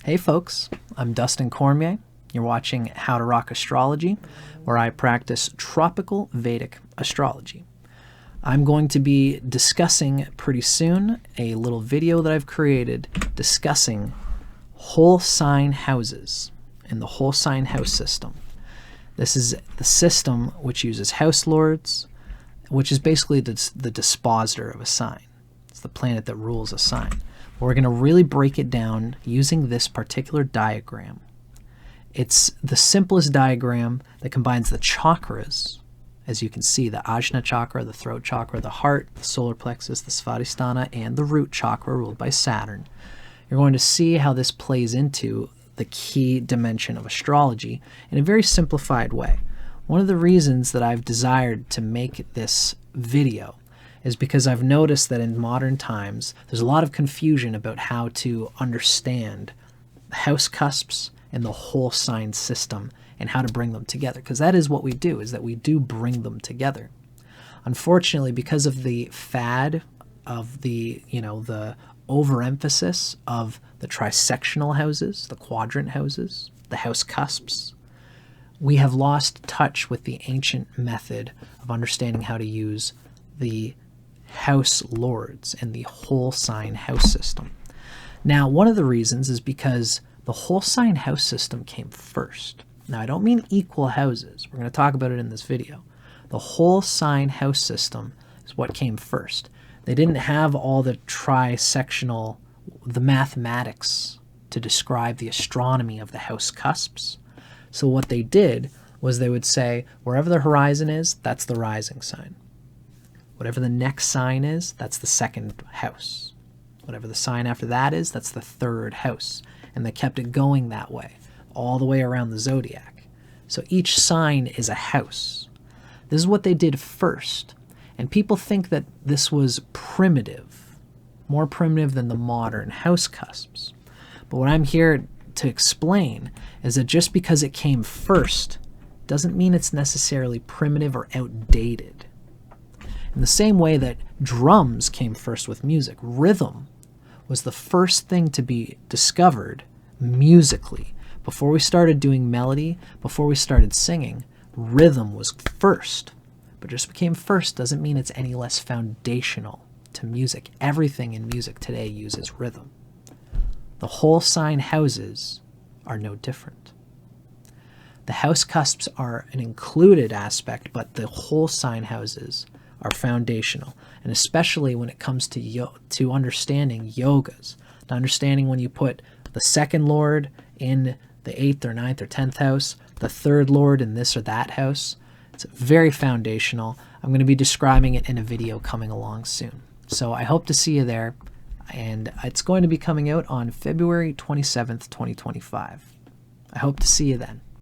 Hey folks, I'm Dustin Cormier. You're watching How to Rock Astrology, where I practice tropical Vedic astrology. I'm going to be discussing pretty soon a little video that I've created discussing whole sign houses and the whole sign house system. This is the system which uses house lords, which is basically the dispositor of a sign. It's the planet that rules a sign. We're going to really break it down using this particular diagram. It's the simplest diagram that combines the chakras, as you can see, the Ajna chakra, the throat chakra, the heart, the solar plexus, the Svadhisthana, and the root chakra ruled by Saturn. You're going to see how this plays into the key dimension of astrology in a very simplified way. One of the reasons that I've desired to make this video is because I've noticed that in modern times, there's a lot of confusion about how to understand the house cusps and the whole sign system and how to bring them together. Because that is what we do, is that we do bring them together. Unfortunately, because of the fad of the overemphasis of the trisectional houses, the quadrant houses, the house cusps, we have lost touch with the ancient method of understanding how to use the house lords and the whole sign house system. Now, one of the reasons is because the whole sign house system came first. Now, I don't mean equal houses. We're going to talk about it in this video. The whole sign house system is what came first. They didn't have all the trisectional, the mathematics to describe the astronomy of the house cusps. So what they did was they would say, wherever the horizon is, that's the rising sign. Whatever the next sign is, that's the second house. Whatever the sign after that is, that's the third house. And they kept it going that way, all the way around the zodiac. So each sign is a house. This is what they did first. And people think that this was primitive, more primitive than the modern house cusps. But what I'm here to explain is that just because it came first doesn't mean it's necessarily primitive or outdated. In the same way that drums came first with music, rhythm was the first thing to be discovered musically. Before we started doing melody, before we started singing, rhythm was first. But just became first doesn't mean it's any less foundational to music. Everything in music today uses rhythm. The whole sign houses are no different. The house cusps are an included aspect, but the whole sign houses are foundational, and especially when it comes to understanding yogas, to understanding when you put the second lord in the 8th or 9th or 10th house, the third lord in this or that house. It's very foundational. I'm going to be describing it in a video coming along soon. So I hope to see you there, and it's going to be coming out on February 27th, 2025. I hope to see you then.